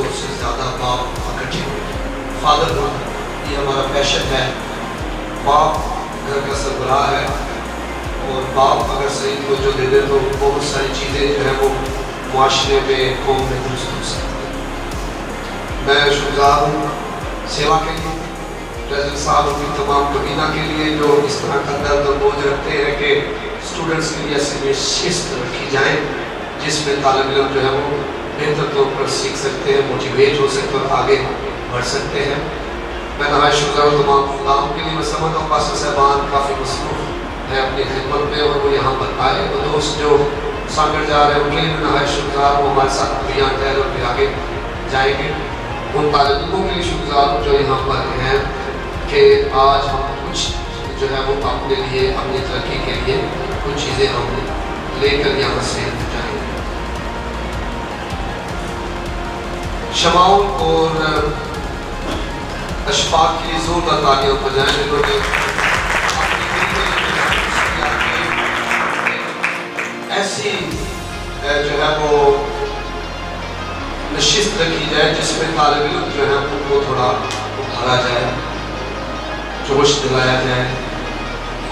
اس سے زیادہ باپ اکٹھے ہوئے. فادر یہ ہمارا پیشن ہے. باپ گھر کا سربراہ ہے اور باپ اگر صحیح توجہ دے دے تو بہت ساری چیزیں جو ہے وہ معاشرے میں قوم میں درست ہو سکتی ہیں. میں شکرگزار ہوں سیوا کے لیے پریزیڈنٹ صاحب اور تمام کابینہ کے لیے جو اس طرح کا درد اور بوجھ رکھتے ہیں کہ اسٹوڈنٹس کے لیے ایسی شست رکھی جائیں جس میں طالب علم جو ہے وہ بہتر طور پر سیکھ سکتے ہیں, موٹیویٹ ہو سکتے اور آگے بڑھ سکتے ہیں. میں نہایت شکرگزار ہوں تمام خداؤں کے لیے. میں سمجھتا ہوں پاسٹر صاحبان کافی مصروف ہے اپنی خدمت میں اور وہ یہاں پر آئے. وہ دوست جو سانگر جا رہے ہیں ان کے لیے میں نہایت شکرگزار ہوں. ہمارے ساتھ بھی یہاں ٹھہر اور پھر آگے جائیں گے. ان طالب علموں کے لیے شکرگزار ہوں جو یہاں پر ہیں کہ آج ہم کچھ جو ہے وہ اپنے لیے اپنی ترقی کے لیے کچھ چیزیں ہم لے کر یہاں سے جائیں گے. شماؤں اور اشفاق کی زوردار تالیاں بجائیں جنہوں نے ایسی جو ہے وہ نشست رکھی جائے جس میں طالب علم جو ہے ان کو تھوڑا ابھارا جائے, جوش دلایا جائے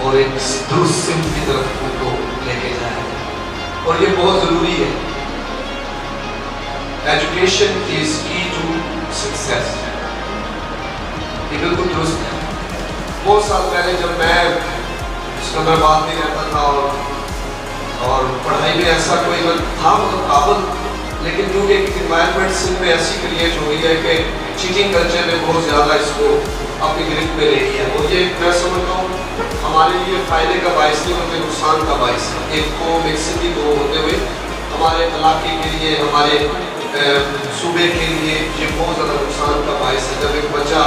اور ایک درست سمت کی طرف ان کو لے کے جائے. اور یہ بہت ضروری ہے. ایجوکیشن از کی ٹو سکسیس. یہ بالکل درست ہے. بہت سال پہلے جب میں سکندرآباد میں رہتا تھا اور پڑھائی میں ایسا کوئی تھا مطلب قابل, لیکن کیونکہ ایک انوائرمنٹ سندھ میں ایسی کریٹ ہو گئی ہے کہ چیٹنگ کلچر نے بہت زیادہ اس کو اپنی گرفت میں لے لیا. اور یہ میں سمجھتا ہوں ہمارے لیے فائدے کا باعث نہیں بلکہ نقصان کا باعث ہے. ایک قوم ایک سندھی قوم ہوتے ہوئے ہمارے علاقے کے لیے ہمارے صوبے کے لیے یہ بہت زیادہ نقصان کا باعث ہے. جب ایک بچہ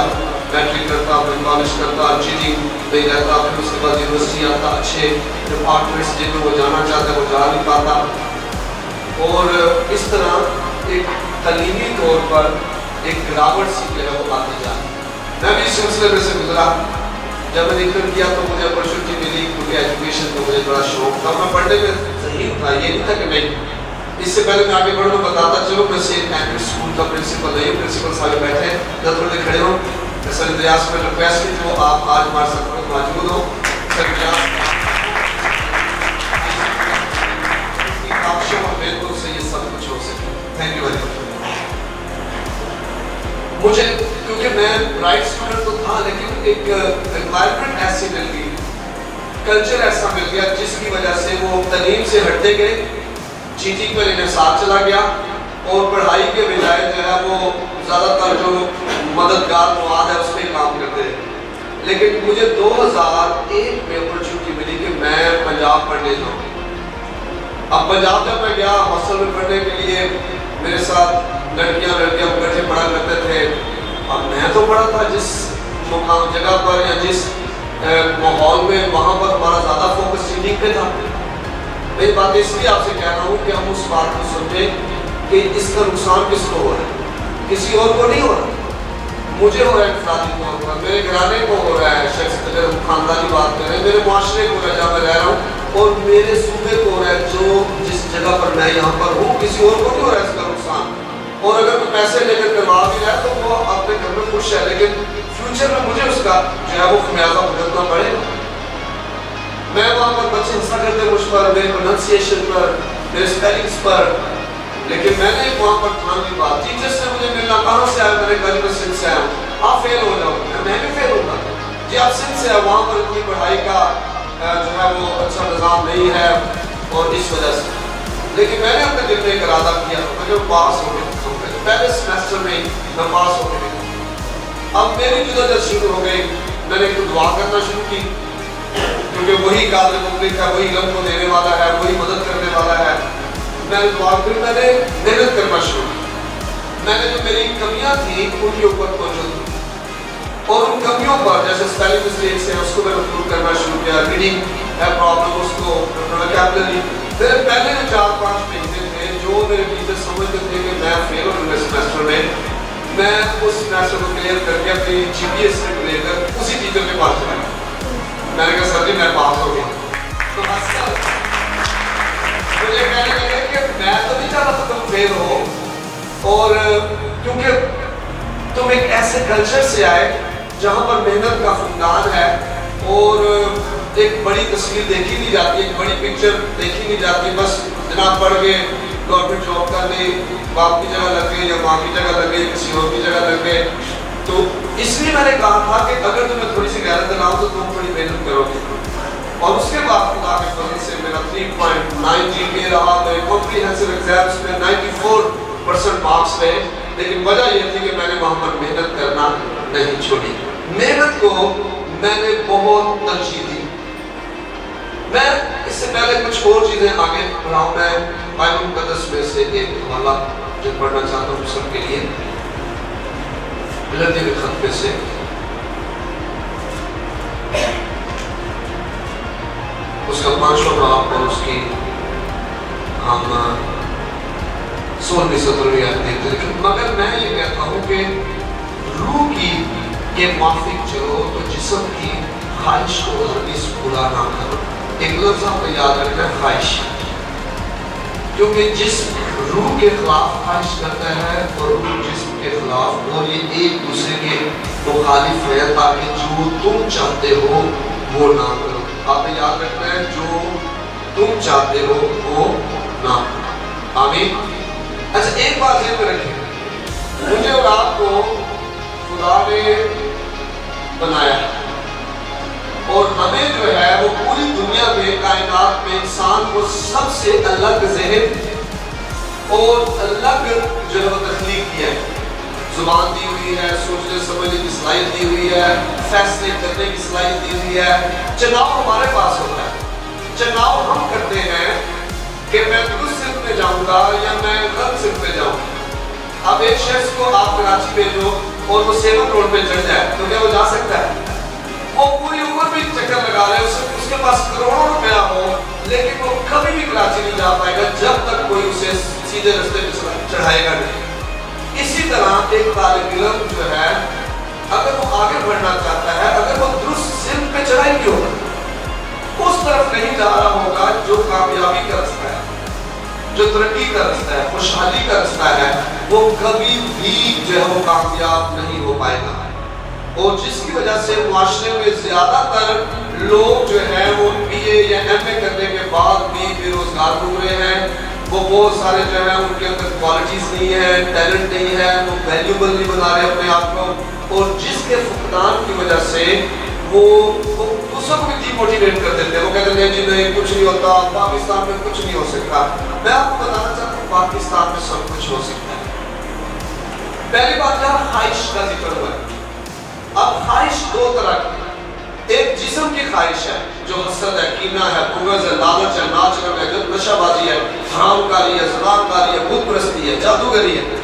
میٹرک کرتا پھر کالج کرتا چیٹنگ نہیں رہتا پھر اس کے بعد یونیورسٹی آتا اچھے ڈپارٹمنٹس جن میں وہ جانا چاہتا ہے وہ جا نہیں پاتا اور اس طرح ایک تعلیمی طور پر ایک گراوٹ سی جو ہے وہ آتی جاتی. میں بھی اس سلسلے میں سے گزرا. جب میں نے انٹر کیا تو مجھے اپرچونٹی ملی کیونکہ ایجوکیشن کا مجھے بڑا شوق تھا. میں پڑھنے میں صحیح تھا, یہ نہیں تھا کہ نہیں. اس سے پہلے میں آگے بڑھوں بتاتا چلو میں سینٹ اینڈریوز اسکول کا پرنسپل نہیں ہوں. پرنسپل صاحب بیٹھے ہیں جب تھوڑے کھڑے ہوں. سر ریاض میں ریکویسٹ کی جو آپ آج ہمارے ساتھ موجود ہوں. سر ریاض اور بالکل سے یہ سب کچھ ہو سکے. تھینک یو ویری مچ. مجھے کیونکہ میں برائٹ اسٹوڈنٹ تو تھا لیکن ایک انوائرمنٹ ایسی مل گئی, کلچر ایسا مل گیا جس کی وجہ سے وہ تعلیم سے ہٹتے گئے, چیٹنگ پر انحصار چلا گیا اور پڑھائی کے بجائے جو ہے وہ زیادہ تر جو مددگار مواد ہے اس پہ کام کرتے ہیں. لیکن مجھے 2001 میں اپرچونٹی ملی کہ میں پنجاب پڑھنے جاؤں. اب پنجاب جب میں گیا ہاسٹل میں پڑھنے کے لیے میرے ساتھ لڑکیاں اکٹھے پڑھا کرتے تھے. اب میں تو پڑھا تھا جس مقام جگہ پر یا جس ماحول میں وہاں پر ہمارا زیادہ فوکس چیٹنگ پہ تھا. میں یہ بات اس لیے آپ سے کہہ رہا ہوں کہ ہم اس بات کو سمجھیں کہ اس کا نقصان کس کو ہو رہا ہے, کسی اور کو نہیں ہو رہا. مجھے ہو رہا ہے انفرادی طور پر, میرے گھرانے کو ہو رہا ہے, شخص اگر ہم خاندانی بات کریں میرے معاشرے کو ہو رہا ہے جہاں میں رہ رہا ہوں اور میرے صوبے کو ہو رہا ہے جو جس جگہ پر میں یہاں پر ہوں. کسی اور کو نہیں ہو رہا ہے اس کا نقصان. اور اگر کوئی پیسے لے کر کروا بھی رہا ہے تو وہ اپنے گھر میں خوش ہے, لیکن فیوچر میں مجھے اس کا جو ہے وہ خمیازہ بھگتنا پڑے گا. میں وہاں پر بچے ہنسا کرتے مجھ پر, میرے پروننسیشن پر, میرے اسپیلنگس پر, لیکن میں نے وہاں پر ٹھان لی بات. ٹیچر سے مجھے ملنا کہاں سے آیا, میں نے کہا میں سندھ سے آیا ہوں. آپ فیل ہو جاؤ, میں بھی فیل ہوگا. جی آپ سندھ سے آئے, وہاں پر اتنی پڑھائی کا جو ہے وہ اچھا نظام نہیں ہے اور اس وجہ سے. لیکن میں نے اپنے دل میں ایک ارادہ کیا, میں جو پاس ہو گیا پہلے سیمسٹر میں میں پاس ہو گیا. اب میری جدوجہد شروع ہو گئی. میں نے ایک دعا کرنا شروع کی کیونکہ وہی قادر مطلق ہے, وہی علم کو دینے والا ہے, وہی مدد کرنے والا ہے. میں نے دعا کی, میں نے محنت کرنا شروع کی. میں نے جو میری کمیاں تھیں ان کے اوپر توجہ دی اور ان کمیوں پر جیسے اسپیلنگ مسٹیکس ہیں اس کو میں نے دور کرنا شروع کیا. ریڈنگ ہے پرابلم, اس کو ووکیبلری. میرے پہلے جو 4-5 مہینے تھے جو میرے ٹیچر سمجھتے تھے کہ میں فیل ہو گیا سیمسٹر میں اس سیمسٹر کو کلیئر کر کے اپنی جی پی ایس سے لے کر اسی ٹیچر کے پاس چلا گیا. میں نے کہا سر جی میں پاس ہو گیا. تو مجھے کہنے لگے کہ میں تو نہیں چاہتا تھا تم فیل ہو, اور کیونکہ تم ایک ایسے کلچر سے آئے جہاں پر محنت کا خاندان ہے اور ایک بڑی تصویر دیکھی نہیں جاتی، ایک بڑی پکچر دیکھی نہیں جاتی، بس جناب پڑھ کے گورنمنٹ جاب کر لی، باپ کی جگہ لگ گئی یا ماں کی جگہ لگ گئی، کسی اور کی جگہ لگ گئے. تو اس لیے میں نے کہا تھا کہ اگر تمہیں تھوڑی سی غیرت دلاؤں تو تم بڑی محنت کرو گے. اور اس کے بعد خدا کے فضل سے میرا 3.9 جی پی اے رہا، میرے کمپریہنسو ایگزامس میں 94% مارکس رہے. لیکن وجہ یہ تھی کہ میں نے وہاں پر محنت کرنا نہیں چھوڑی. محنت کو میں نے بہت ترجیح دی. میں اس سے پہلے کچھ اور چیزیں آگے پڑھاؤں. میں بائبل مقدس میں سے ایک حوالہ جو پڑھنا چاہتا ہوں سب کے لیے، غلطی کے خط پہ سے اس کا 5واں باب اور اس کی ہم 16ویں 17ویں آیت دیکھتے ہیں. لیکن مگر میں یہ کہتا ہوں کہ روح کی کے موافق چلو تو جسم کی خواہش کو ہرگز پورا نہ کرو. ایک لفظ آپ کو یاد رکھنا ہے، خواہش. کیونکہ جسم روح کے خلاف خواہش کرتا ہے اور روح جسم کے خلاف، اور یہ ایک دوسرے کے مخالف ہے تاکہ جو تم چاہتے ہو وہ نہ کرو. آپ نے یاد رکھنا ہے، جو تم چاہتے ہو وہ نہ کرو. آمین. اچھا ایک بات ذہن میں رکھیں، مجھے اور آپ کو خدا نے بنایا اور ہمیں جو ہے وہ پوری دنیا میں کائنات میں انسان کو سب سے الگ ذہن اور الگ جو ہے وہ تخلیق کیا ہے. زبان دی ہوئی ہے، سوچنے سمجھنے کی صلاحیت دی ہوئی ہے، فیصلے کرنے کی صلاحیت دی ہوئی ہے. چناؤ ہمارے پاس ہوتا ہے. چناؤ ہم کرتے ہیں کہ میں درست صنف میں جاؤں گا یا میں غلط صنف میں جاؤں. اب ایک شخص کو آپ کراچی بھیجو اور وہ 7 روڈ پہ چڑھ جائے تو کیا وہ جا سکتا ہے؟ وہ پوری عمر بھی چکر لگا رہے، اس کے پاس کروڑوں روپیہ ہو لیکن وہ کبھی بھی کراچی نہیں جا پائے گا جب تک کوئی اسے سیدھے رستے پہ چڑھائے گا نہیں. اسی طرح ایک طالب علم جو ہے اگر وہ آگے بڑھنا چاہتا ہے، اگر وہ درست صنف پہ چڑھائی کی ہوگا، اس طرف نہیں جا رہا ہوگا جو کامیابی کا رستہ ہے، جو ترقی کا رستہ ہے، خوشحالی کا رستہ ہے، وہ کبھی بھی جو ہے وہ کامیاب نہیں ہو پائے گا. اور جس کی وجہ سے معاشرے میں زیادہ تر لوگ جو ہیں وہ بی اے یا ایم اے کرنے کے بعد بھی بے روزگار گھوم رہے ہیں. وہ بہت سارے جو ہیں ان کے اندر کوالٹیز نہیں ہے، ٹیلنٹ نہیں ہے، وہ ویلیوبل نہیں بنا رہے اپنے آپ کو، اور جس کے فقدان کی وجہ سے وہ سب کو ڈی موٹیویٹ کر دیتے ہیں. وہ کہتے ہیں جی نہیں کچھ نہیں ہوتا، پاکستان میں کچھ نہیں ہو سکتا. میں آپ کو بتانا چاہتا ہوں پاکستان میں سب کچھ ہو سکتا ہے. پہلی بات یہاں خواہش کا ذکر ہوا ہے. اب خواہش دو طرح کی، ایک جسم کی خواہش ہے جو حسد ہے، کینہ ہے، بغض ہے، لالچ ہے، ناچ رنگ ہے، نشہ بازی ہے، حرام کاری ہے، زنا کاری ہے، بت پرستی ہے، جادوگری ہے.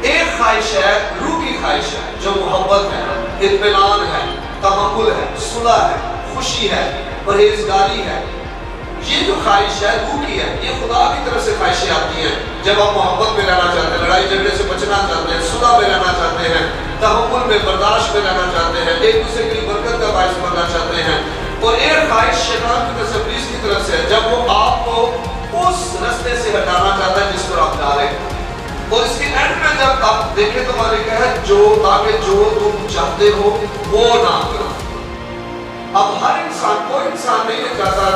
ایک خواہش ہے روح کی خواہش ہے جو محبت ہے، اطمینان ہے، تحمل ہے، صلح ہے، خوشی ہے، پرہیزگاری ہے. یہ جو خواہش ہے روح کی ہے. یہ خدا کی طرف سے خواہشیں آتی ہیں جب آپ محبت میں رہنا چاہتے ہیں، لڑائی جھگڑے سے بچنا چاہتے ہیں، صلح میں رہنا چاہتے ہیں، تحمل میں، برداشت میں رہنا چاہتے ہیں، ایک دوسرے کی برکت کا باعث بننا چاہتے ہیں. اور ایک خواہش شیطان کی طرف سے، ابلیس کی طرف سے، جب وہ آپ کو اس رستے سے ہٹانا چاہتا ہے جس پر آپ جا رہے ہیں. اور اس کے اینڈ میں جب آپ دیکھیں تو ہمارے کہا ہے جو تاکہ جو تم چاہتے ہو وہ نہ کرو. اب ہر انسان، کوئی انسان نہیں چاہتا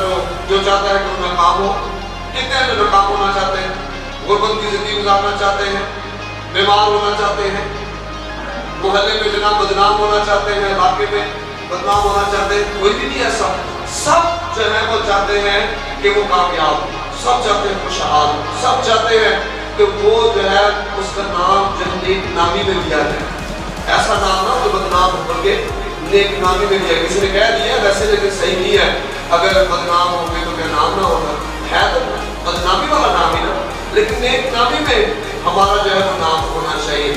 جو چاہتا ہے کہ وہ ناکام ہو. کتنے ہیں جو ناکام ہونا چاہتے ہیں، غربت کی زندگی گزارنا چاہتے ہیں، بیمار ہونا چاہتے ہیں، محلے میں جناب بدنام ہونا چاہتے ہیں، علاقے میں بدنام ہونا چاہتے ہیں. کوئی بھی نہیں ایسا. سب جو ہے وہ چاہتے ہیں کہ وہ کامیاب ہو، سب چاہتے ہیں خوشحال ہو، سب چاہتے ہیں کہ وہ جو ہے اس کا نام جو ہے نیک نامی میں لیا جائے. ایسا نام نہ جو بدنام ہو بلکہ نیک نامی میں لیا. کسی نے کہہ دیا ویسے لیکن صحیح نہیں ہے، اگر بدنام ہو گئے تو کیا نام نہ ہوگا؟ ہے تو بدنامی والا نام ہی نا، لیکن نیک نامی میں ہمارا جو ہے وہ نام ہونا چاہیے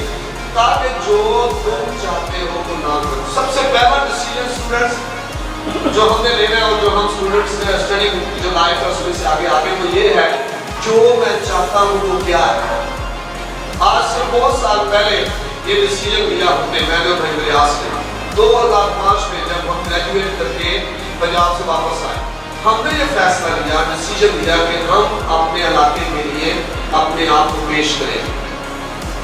تاکہ جو تم چاہتے ہو وہ نام کرو. سب سے پہلا ڈیسیجن اسٹوڈنٹس جو ہم نے لینا ہے اور جو ہم اسٹوڈنٹس نے اسٹڈی جو لائف ہے اس میں سے آگے وہ یہ ہے جو میں چاہتا ہوں وہ کیا ہے. آج سے بہت سال پہلے یہ ڈیسیجن لیا ہم نے، میں نے اور بھائی ریاض نے 2005 میں جب ہم گریجویٹ کر کے پنجاب سے واپس آئے. ہم نے یہ فیصلہ لیا، ڈیسیجن لیا کہ ہم اپنے علاقے کے لیے اپنے آپ کو پیش کریں.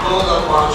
2005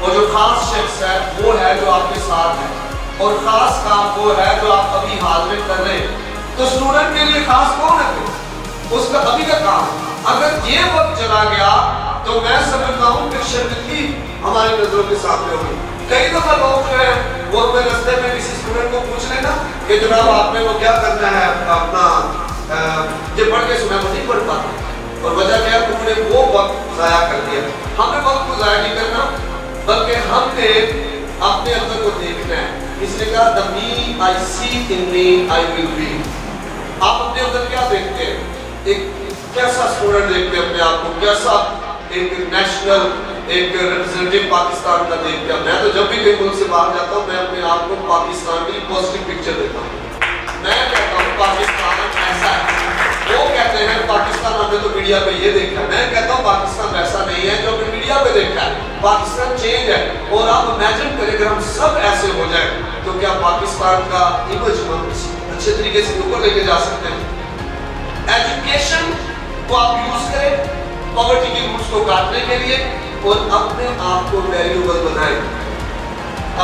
اور جو خاص شخص ہے وہ ہے جو آپ کے ساتھ ہے، اور خاص کام وہ ہے جو آپ ابھی حال میں کر رہے ہیں۔ تو اسٹوڈنٹ کے لیے خاص کون ہے؟ اس کا ابھی کا کام۔ اگر یہ وقت چلا گیا تو میں سمجھتا ہوں کہ شرمندگی ہماری نظروں کے سامنے ہوگی۔ کئی دفعہ لوگ جو ہیں وہ اپنے رستے میں کسی اسٹوڈنٹ کو پوچھ لیں نا کہ جناب آپ نے وہ کیا کرنا ہے اپنا یہ پڑھ کے سنا، وہ نہیں پڑھ پاتے، اور وجہ کیا ہے؟ انہوں نے وہ وقت ضائع کر دیا۔ ہم نے وقت کو ضائع نہیں کرنا، بلکہ ہم نے اپنے اندر کو دیکھنا ہے۔ اس نے کہا the me I see in me I will be۔ آپ اپنے اندر کیا دیکھتے ہیں؟ ایک کیسا اسٹوڈنٹ دیکھتے ہیں اپنے آپ کو، کیسا ایک نیشنل ایک ریپرزینٹیو پاکستان کا دیکھتے ہیں؟ میں تو جب بھی کہیں ملک سے باہر جاتا ہوں میں اپنے آپ کو پاکستان کی پازیٹیو پکچر دیتا ہوں۔ میں کہتا ہوں پاکستان ایسا ہے، وہ کہتے ہیں پاکستان ہم نے تو میڈیا پہ یہ دیکھا ہے، میں کہتا ہوں پاکستان ایسا نہیں ہے جو ہم نے میڈیا پہ دیکھا ہے، پاکستان چینج ہے۔ اور آپ امیجن کریں اگر ہم سب ایسے ہو جائیں تو کیا پاکستان کا امیج ہم اچھے طریقے سے اوپر لے کے جا سکتے ہیں؟ ایجوکیشن کو آپ یوز کریں پاورٹی کی روٹس کو کاٹنے کے لیے، اور اپنے آپ کو ویلیوبل بنائیں،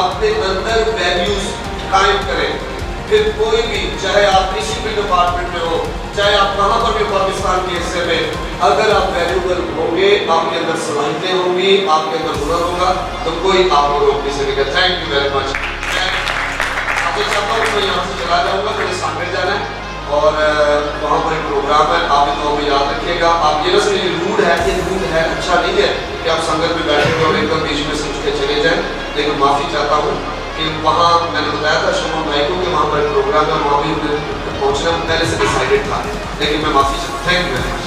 اپنے اندر ویلیوز قائم کریں۔ پھر کوئی بھی، چاہے آپ کسی بھی ڈپارٹمنٹ میں ہو، چاہے آپ کہاں پر بھی پاکستان کے حصے میں، اگر آپ ویلیوبل ہوں گے، آپ کے اندر صلاحیتیں ہوں گی، آپ کے اندر ہنر ہوگا، تو کوئی آپ کو روک نہیں سکے گا۔ Thank you very much. اب تو چاہتا ہوں میں یہاں سے چلا جاؤں گا، مجھے سامنے جانا ہے اور وہاں پر ایک پروگرام ہے، آپ بھی تو ہمیں یاد رکھیے گا۔ آپ یہ نہ سمجھیں روڈ ہے، یہ روڈ ہے، اچھا نہیں ہے کہ آپ سنگت میں بیٹھے ہوئے اور ایک دم بیچ میں سے اٹھ کے چلے جائیں، لیکن معافی چاہتا ہوں کہ وہاں میں نے بتایا تھا شمع بھائی کو کہ وہاں پر ایک پروگرام ہے، وہاں بھی پہنچنا پہلے سے ڈیسائیڈڈ تھا، لیکن میں معافی چاہتا ہوں۔ Thank you.